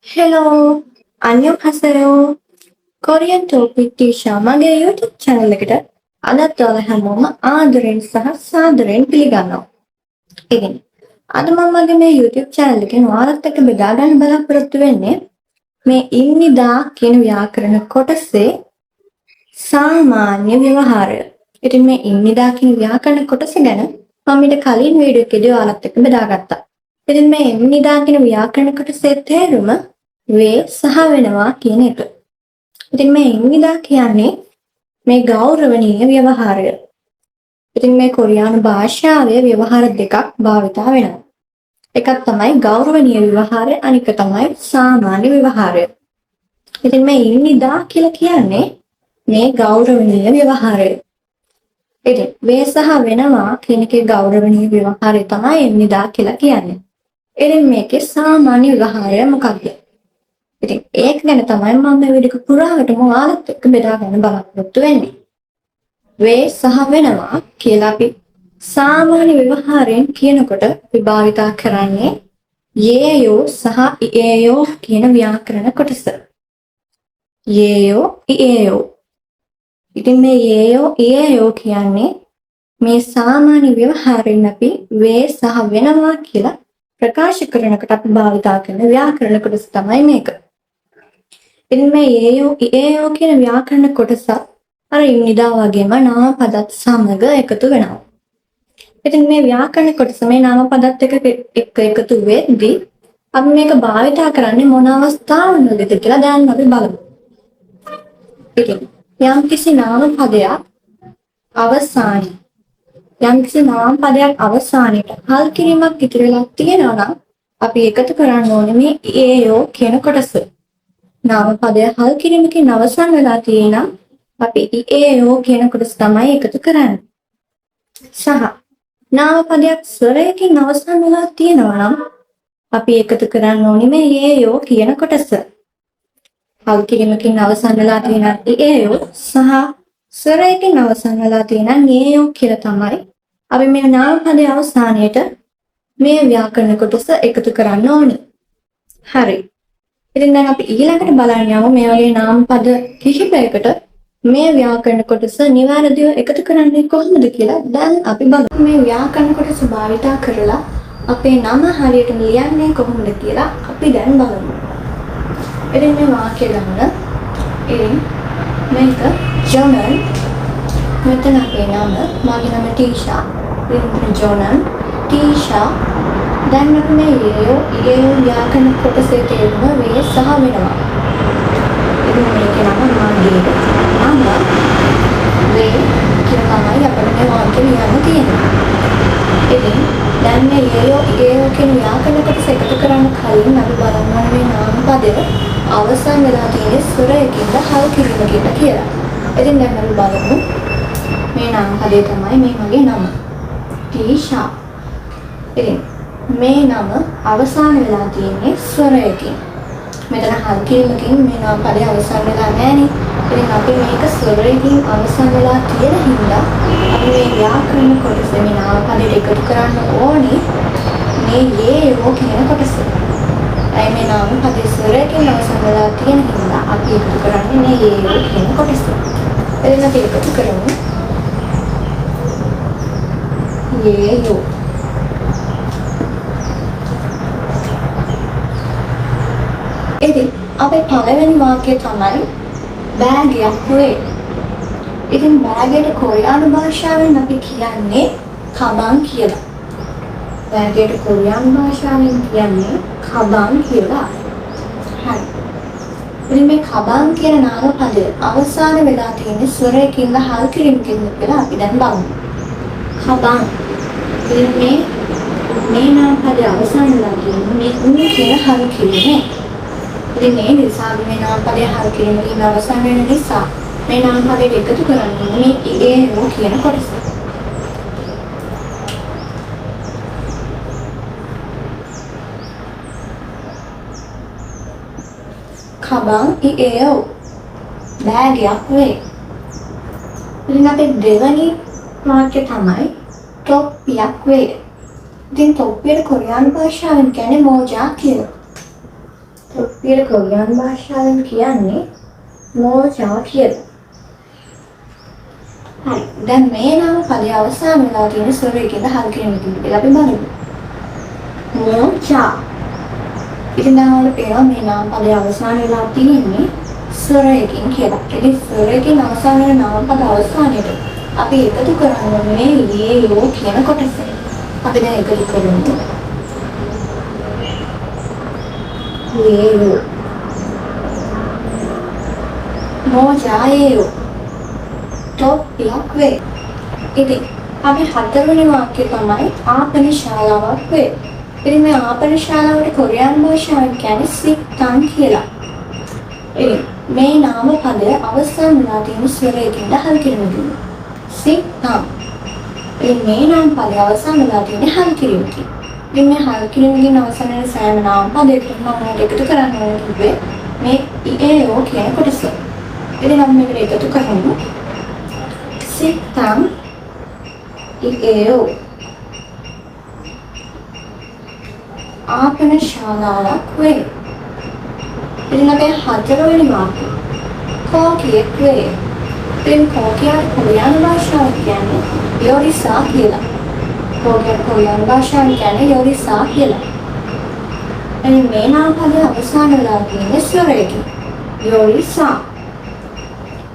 Hello අන්‍යොහසයෝ Korean topic Tisha මගේ YouTube channel එකට අදත් ඔයාලා හැමෝම ආදරෙන් සහ සාදරෙන් පිළිගන්නවා. ඉතින් අද මම මගේ මේ YouTube channel එකෙන් ඔයාලත් එක්ක බෙදා ගන්න බලාපොරොත්තු වෙන්නේ මේ ඉන්නිදා කියන ව්‍යාකරණ කොටසේ සාමාන්‍ය ව්‍යවහාරය. ඉතින් මේ ඉන්නිදා කියන ව්‍යාකරණ කොටස ගැන මම ඊට කලින් වීඩියෝ එකේදී ඔයාලත් එක්ක බෙදාගත්තා. ඉතින් මේ ඉන්නිදා කියන ව්‍යාකරණ කොටසේ තේරුම වේ සහ වෙනවා කියන එක. ඉතින් මේ ඉන්විදා කියන්නේ මේ ගෞරවනීය ව්‍යවහාරය. ඉතින් මේ කොරියානු භාෂාවේ ව්‍යවහාර දෙකක් භාවිතා වෙනවා. එකක් තමයි ගෞරවනීය ව්‍යවහාරය, අනික තමයි සාමාන්‍ය ව්‍යවහාරය. ඉතින් මේ ඉන්විදා කියලා කියන්නේ මේ ගෞරවනීය ව්‍යවහාරය. ඉතින් වේ සහ වෙනවා කියන එකේ ගෞරවනීය ව්‍යවහාරය තමයි ඉන්විදා කියලා කියන්නේ. ඉතින් මේකේ සාමාන්‍ය ව්‍යවහාරය මොකක්ද? ඉතින් ඒක ගැන තමයි මම මේ වීඩියෝ එක පුරාවටම ඔයාලත් එක්ක බෙදා ගන්න බලාපොරොත්තු වෙන්නේ. වේ සහ වෙනවා කියලා අපි සාමාන්‍ය ව්‍යවහාරයෙන් කියනකොට විභාවිතා කරන්නේ යේයෝ සහ ඉයේයෝ කියන ව්‍යාකරණ කොටස. යේයෝ ඉයේයෝ. ඉතින් මේ යේයෝ ඉයේයෝ කියන්නේ මේ සාමාන්‍ය ව්‍යවහාරයෙන් අපි වේ සහ වෙනවා කියලා ප්‍රකාශ කරනකොට අපි භාවිතා කරන ව්‍යාකරණ කොටස තමයි මේක. ඉතින් මේ යේයෝ කියන ව්‍යාකරණ කොටස අර ඉන්නිදා වගේම නාම පදත් සමග එකතු වෙනවා. ඉතින් මේ ව්‍යාකරණ කොටස මේ නාම පදත් එක්ක එකතු වෙද්දී අපි මේක භාවිතා කරන්නේ මොන අවස්ථාවවලද කියලා දැන් අපි බලමු. ඉතින් යම්කිසි නාම පදයක් අවසානයේ හල් කිරීමක් ඉතිරි වෙලා තියෙනවා නම් අපි එකතු කරන්න ඕනේ මේ යේයෝ කියන කොටස. නාම පදය හල් කිරීමකින් අවසන් වෙලා තියෙනම් අපි ඉයේයෝ කියන කොටස තමයි එකතු කරන්නේ. සහ නාම පදයක් ස්වරයකින් අවසන් වෙලා තියෙනවා නම් අපි එකතු කරන්න ඕනේ මේ යේයෝ කියන කොටස. හල් කිරීමකින් අවසන් වෙලා තියෙන ඉයේයෝ සහ ස්වරයකින් අවසන් වෙලා තියෙන යේයෝ කියලා තමයි අපි මේ නාම පදයේ අවසානයේට මේ ව්‍යාකරණ කොටස එකතු කරන්න ඕනේ. හරි. ඉතින් දැන් අපි ඊළඟට බලන්න යමු මේ වගේ නාම පද කිහිපයකට මේ ව්‍යාකරණ කොටස නිවැරදිව එකතු කරන්නේ කොහොමද කියලා දැන් අපි බලමු. මේ ව්‍යාකරණ කොටස භාවිතා කරලා අපේ නම හරියටම ලියන්නේ කොහොමද කියලා අපි දැන් බලමු. ඉතින් මේ වාක්‍ය ගන්න. ඉතින් මේක ජොනල්. මෙතන අපේ නම, මගේ නම ටීෂා. ඉතින් ජොනල්, ටීෂා. දැන් අපි මේ යේයෝ ව්‍යාකරණ කොටසේ තේරුම වේ සහ වෙනවා. ඉතින් මේකේ නම මාගේ නම වේ කියලා තමයි අපිට මේ වාක්‍ය ලියන්න තියෙන්නේ. ඉතින් දැන් මේ යේයෝ කියන ව්‍යාකරණ කොටස එකතු කරන්න කලින් අපි බලන්න මේ නාම පදය අවසන් වෙලා තියෙන ස්වරයකින්ද හල් කිරීමකින්ද කියලා. ඉතින් දැන් අපි බලමු මේ නාම පදය තමයි මේ මගේ නම ටීෂා. ඉතින් මේ නම අවසන් වෙලා තියෙන්නේ ස්වරයකින්. මෙතන හල් කිරීමකින් මේ නාම පදය අවසන් වෙලා නැහැනේ. ඉතින් අපි මේක ස්වරයකින් අවසන් වෙලා තියෙන හින්දා අපි මේ ව්‍යාකරණ කොටස මේ නාම පදයට එකතු කරන්න ඕනේ මේ යේයෝ කියන කොටස. අය මේ නාම පදයේ ස්වරයකින් අවසන් වෙලා තියෙන හින්දා අපි එකතු කරන්නේ මේ යේයෝ කියන කොටස. එතන අපි එකතු කරමු. යේයෝ. ඉතින් අපේ පළවෙනි වාක්‍යය තමයි බෑගයක් වේ. ඉතින් බෑගයට කොරියානු භාෂාවෙන් අපි කියන්නේ කබන් කියලා. බෑගයට කොරියානු භාෂාවෙන් කියන්නේ කබන් කියලා. හරි. ඉතින් මේ කබන් කියන නාම පදය අවසාන වෙලා තියෙන ස්වරයකින්ද හල් කිරීමකින්ද කියලා අපි දැන් බලමු. කබන්. ඉතින් මේ නාම පදය අවසාන වෙලා තියෙන්නේ මේ උන් කියන හල් කිරීමේ. ඉතින් මේ නිසා මේ නාම පදය හල් කිරීමකින් අවසන් වෙන නිසා මේ නාම පදයට එකතු කරන්නේ මේ ඉයේයෝ කියන කොටස. කබන් ඉයේයෝ බෑගයක් වේ. ඉතින් අපේ දෙවැනි වාක්‍ය තමයි තොප්පියක් වේ. ඉතින් තොප්පියට කොරියානු භාෂාවෙන් කියන්නේ මෝජා කියලා. තොප්පියට කොරියානු භාෂාවෙන් කියන්නේ මෝජා කියලා. හරි. දැන් මේ නාම පදයේ අවසාන වෙලා තියෙන ස්වරයකින්ද හල් කිරීම කියලා අපි බලමු. මෝජා. ඉතින් දැන් ඔයාලට පේනවා මේ නාම පදයේ අවසාන වෙලා තියෙන්නේ ස්වරයකින් කියලා. ඉතින් ස්වරයකින් අවසාන වෙන නාම පද අවසානයේට අපි එකතු කරන්නේ මේ යේ යෝ කියන කොටස. අපි දැන් එකතු කරමු. යේ යෝ. මෝජා යේ යෝ. තොප්පියක් වේ. ඉතින් අපි හතරවෙනි වාක්‍යය තමයි ආපන ශාලාවක් වේ. ඉතින් මේ ආපන ශාලාවට කොරියානු භාෂාවෙන් කියන්නේ සික්තන් කියලා. ඉතින් මේ නාම පදය අවසන් වෙලා තියෙන ස්වරයකින් හල් කිරීමකින්. සික්තන්. ඉතින් මේ නාම පදය අවසන් වෙලා තියෙන හල් කිරීමකින්. ඉතින් මේ හල් කිරීමකින් අවසන් වෙන සෑම නාම පදයකටම මම එකතු කරන්න ඕනේ කිව්වේ මේ ඉඒයෝ කියන කොටස. ඉතින් අපි මේකට එකතු කරමු. සික්තන් ඉඒයෝ ආපන ශාලාවක් වේ. ඉතින් අපේ හතරවෙනි වාක්‍යය කෝකියෙක් වේ. ඉතින් කෝකියාට කොරියානු භාෂාවෙන් කියන්නේ යෝරිසා කියලා. කෝකියාට කොරියානු භාෂාවෙන් කියන්නේ යෝරිසා කියලා. ඉතින් මේ නාම පදය අවසන් වෙලා තියෙන ස්වරයකින් යෝරිසා.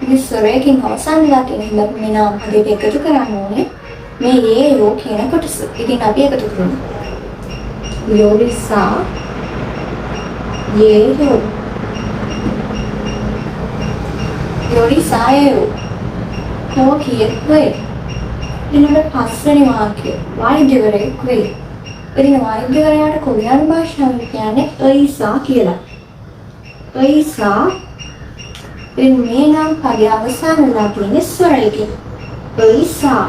මේ ස්වරයකින් අවසන් වෙලා තියෙන මේ නාම පදයට එකතු කරන්න ඕනේ මේ යේ යෝ කියන කොටස. ඉතින් අපි එකතු කරමු. යෝරිසා යේ යෝ. යෝරිසා යේ යෝ. කෝකියෙක් වේ. ඊළඟ පස්වෙනි වාක්‍යය වෛද්‍යවරයෙක් වේ. ඉතින් වෛද්‍යවරයාට කොරියානු භාෂාවෙන් කියන්නේ අයිසා කියලා. අයිසා. ඉතින් මේ නම් පදයේ අවසන් වෙලා තියෙන ස්වරයකින් අයිසා.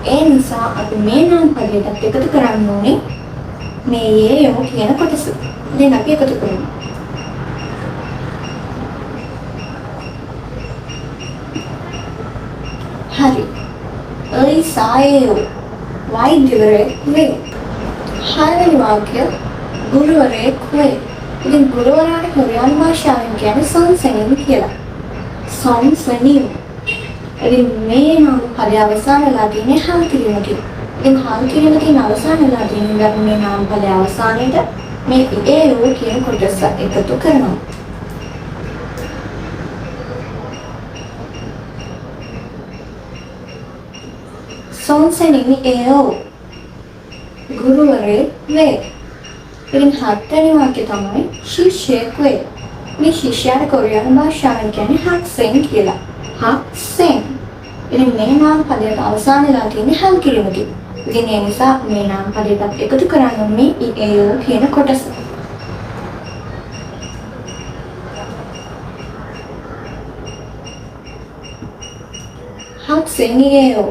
ඒ නිසා අපි මේ නම් පදයට එකතු කරන්න ඕනේ මේ යේ යෝ කියන කොටස. දැන් අපි එකතු කරමු. හරි. අයිසා යේ යෝ. වෛද්‍යවරයෙක් වේ. හයවෙනි වාක්‍ය ගුරුවරයෙක් වේ. ඉතින් ගුරුවරයාට කොරියානු භාෂාවෙන් කියන්නේ සොන්සෙනින් කියලා. සොන්සෙනින්. ඉතින් මේ නම් පදයේ අවසන් වෙලා තියෙන්නේ හල් කිරීමකින්. ඉතින් හල් කිරීමකින් අවසන් වෙලා තියෙන මේ නම් පදයේ අවසානයේට මේ ඉඒයෝ කියන කොටස එකතු කරනවා. සොන්සෙනින් ඉඒයෝ ගුරුවරයෙක් වේ. ඉතින් හත්වෙනි වාක්‍යය තමයි ශිෂ්‍යයෙක් වේ. මේ ශිෂ්‍යයාට කොරියානු භාෂාවෙන් කියන්නේ හක්සෙන් කියලා. හක්සෙන්. ඉතින් මේ නාම පදයට අවසන් වෙලා තියෙන්නේ හල් කිරීමකින්. ඉතින් ඒ නිසා මේ නාම පදයට එකතු කරන්න මේ ඉඒයෝ කියන කොටස. හක්සෙන් ඉඒයෝ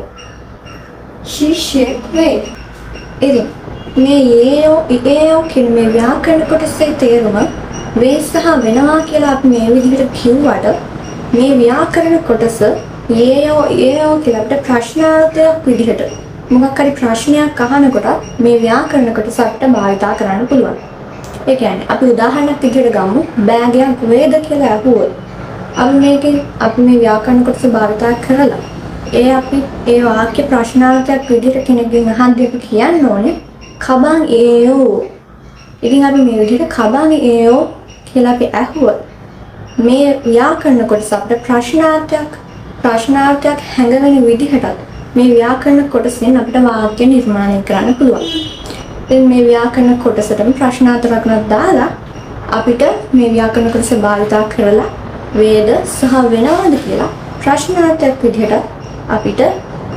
ශිෂ්‍යයෙක් වේ. ඉතින් මේ යේයෝ ඉඒයෝ කියන මේ ව්‍යාකරණ කොටසේ තේරුම වේ සහ වෙනවා කියලා අපි මේ විදිහට කිව්වට මේ ව්‍යාකරණ කොටස යේයෝ ඉඒයෝ කියලා අපිට ප්‍රශ්නාර්ථයක් විදිහට මොකක් හරි ප්‍රශ්නයක් අහනකොට මේ ව්‍යාකරණ කොටස අපිට භාවිතා කරන්න පුළුවන්. ඒ කියන්නේ අපි උදාහරණයක් විදිහට ගමු බෑගයක් වේද කියලා අහුවොත් අපි මේ ව්‍යාකරණ කොටස භාවිතා කරලා අපි ඒ වාක්‍ය ප්‍රශ්නාර්ථයක් විදිහට කෙනෙක්ගෙන් අහද්දී අපි කියන්න ඕනේ කබන් ඒයෝ. ඉතින් අපි මේ විදිහට කබන් ඒයෝ කියලා අපි අහුවොත් මේ ව්‍යාකරණ කොටස අපිට ප්‍රශ්නාර්ථයක් හැඟවෙන විදිහට මේ ව්‍යාකරණ කොටසෙන් අපිට වාක්‍ය නිර්මාණය කරන්න පුළුවන්. ඉතින් මේ ව්‍යාකරණ කොටසටම ප්‍රශ්නාර්ථ රචනක් දාලා අපිට මේ ව්‍යාකරණ කොටස භාවිතා කරලා වේද සහ වෙනවද කියලා ප්‍රශ්නාර්ථයක් විදිහට අපිට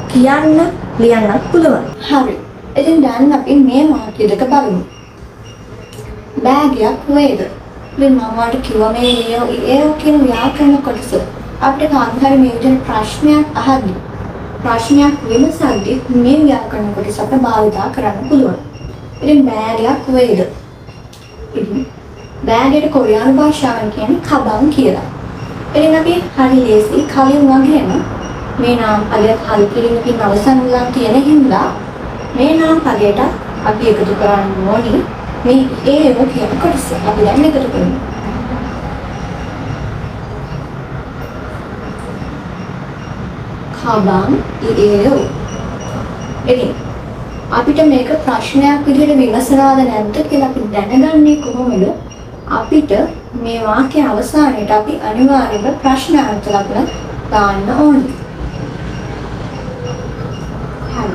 කියන්න ලියන්නත් පුළුවන්. හරි. ඉතින් දැන් අපි මේ වාක්‍ය දෙක බලමු. බෑගයක් වේද? ඉතින් මම ඔයාලට කිව්වා මේ ඊයෝ කියන ව්‍යාකරණ කොටස අපිට කාන්තාරේ මේ විදිහට ප්‍රශ්නයක් අහද්දී ප්‍රශ්නයක් විමසද්දී මේ ව්‍යාකරණ කොටස අපිට භාවිතා කරන්න පුළුවන්. ඉතින් බෑගයක් වේද? ඉතින් බෑගයට කොරියානු භාෂාවෙන් කියන්නේ කබන් කියලා. ඉතින් අපි හරි ලේසි කලින් වගේම මේ නාම පදයට හල් කිරීමකින් අවසන් වෙලා තියෙන හින්දා මේ නාම පදයට අපි එකතු කරන්න ඕනි මේ ඒයෝ කියන කොටස අපි දැන් එකතු කරමු. කබන් ඒයෝ. ඉතින් අපිට මේක ප්‍රශ්නයක් විදිහට විමසනවාද නැද්ද කියලා අපි දැනගන්නේ කොහොමද? අපිට මේ වාක්‍ය අවසානයේට අපි අනිවාර්යයෙන්ම ප්‍රශ්නාර්ථ ලකුණ දාන්න ඕනේ. හරි.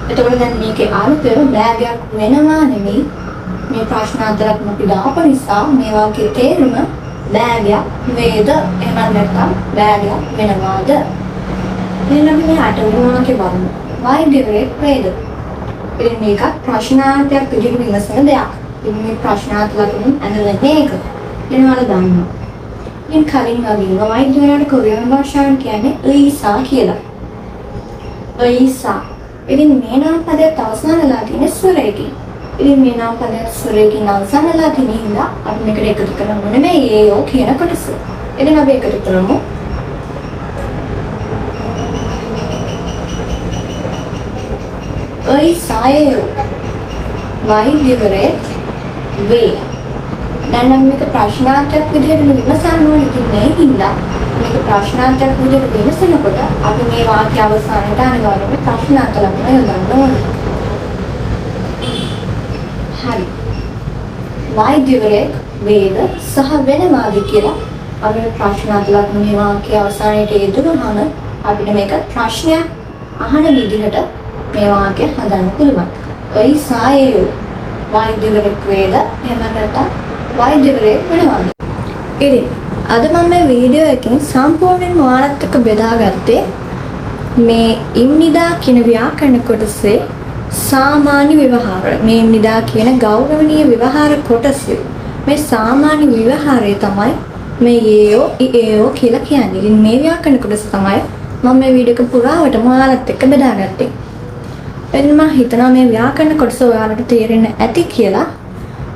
එතකොට දැන් මේකේ අර්ථය බෑගයක් වෙනවා නෙමෙයි. මේ ප්‍රශ්නාර්ථ ලකුණ අපි දාපු නිසා මේ වාක්‍යයේ තේරුම බෑගයක් වේද එහෙම නැත්නම් බෑගයක් වෙනවාද? එහෙනම් අපි මේ අටවෙනි වාක්‍ය බලමු. වෛද්‍යවරයෙක් වේද? ඉතින් මේක ප්‍රශ්නාර්ථයක් විදිහට විමසන දෙයක්. ඉතින් මේ ප්‍රශ්නාර්ථ ලකුණු ඇඳලා මේක. එනවාල දාන්න. ඉතින් කලින් වගේ වෛද්‍යවරයාට කොරියානු භාෂාවෙන් කියන්නේ ඊසා කියලා. ඊසා. ඉතින් මේ නාම පදයට අවසානලා තියෙන ස්වරයකින්. ඉතින් මේ නාම පදයට ස්වරයකින් අවසානලා තියෙන හින්දා අපි මේකට එකතු කරමු නෙමෙයි ඒයෝ කියන කොටස. ඉතින් අපි එකතු කරමු. ඊසායෝ වෛද්‍යවරයෙක් වේ. දැන් නම් මේක ප්‍රශ්නාර්ථයක් විදිහට විමසන්න ඕනේ. ඉතින් මේ හින්දා මේක ප්‍රශ්නාර්ථයක් විදිහට විමසනකොට අපි මේ වාක්‍ය අවසානයේ අනිවාර්යයෙන්ම ප්‍රශ්නාර්ථ ලකුණ යොදන්න ඕනේ. හරි. වෛද්‍යවරයෙක් වේද සහ වෙනවාද කියලා අපි ප්‍රශ්නාර්ථ ලකුණ මේ වාක්‍ය අවසානයේ යෙදුනහම අපිට මේක ප්‍රශ්නයක් අහන විදිහට මේ වාක්‍ය හදන්න පුළුවන්. ඒ සායෝ වෛද්‍යවරයෙක් වේද එහෙම නැත්නම් වෛද්‍යවරයෙක් වෙනවාද? ඉතින් අද මම මේ වීඩියෝ එකෙන් සම්පූර්ණයෙන්ම ඔයාලත් එක්ක බෙදාගත්තේ මේ ඉම්නිදා කියන ව්‍යාකරණ කොටසේ සාමාන්‍ය ව්‍යවහාර. මේ ඉම්නිදා කියන ගෞරවනීය ව්‍යවහාර කොටසේ මේ සාමාන්‍ය ව්‍යවහාරය තමයි මේ ඒයෝ ඒයෝ කියලා කියන්නේ. ඉතින් මේ ව්‍යාකරණ කොටස තමයි මම මේ වීඩියෝ එක පුරාවටම ඔයාලත් එක්ක බෙදාගත්තේ. එතන මම හිතනවා මේ ව්‍යාකරණ කොටස ඔයාලට තේරෙන්න ඇති කියලා.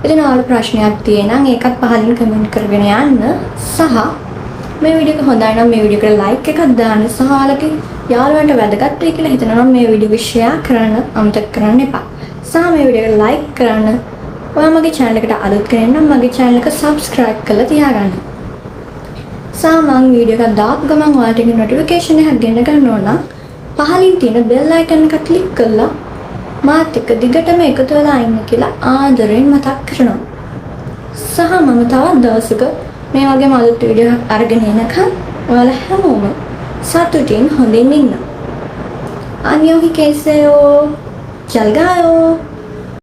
ඉතින් ඔයාලට ප්‍රශ්නයක් තියෙනම් ඒකත් පහලින් කමෙන්ට් කරගෙන යන්න. සහ මේ වීඩියෝ එක හොඳයි නම් මේ වීඩියෝ එකට ලයික් එකක් දාන්න. සහ ඔයාලගේ යාළුවන්ට වැදගත් වෙයි කියලා හිතනවා නම් මේ වීඩියෝ එක ෂෙයා කරන්න අමතක කරන්න එපා. සහ මේ වීඩියෝ එක ලයික් කරන්න. ඔයා මගේ channel එකට අලුත් කෙනෙක් නම් මගේ channel එක subscribe කරලා තියාගන්න. සහ මම වීඩියෝ එකක් දාපු ගමන් ඔයාලට notification එකක් ගෙන ගන්න ඕන නම් පහලින් තියෙන bell icon එක ක්ලික් කරලා මාත් එක්ක දිගටම එකතු වෙලා ඉන්න කියලා ආදරෙන් මතක් කරනවා. සහ මම තවත් දවසක මේ වගේම අලුත් වීඩියෝ එකක් අරගෙන එනකම් ඔයාලා හැමෝම සතුටින් හොඳින් ඉන්න. අන්‍යෝහි කේසයෝ ජල්ගායෝ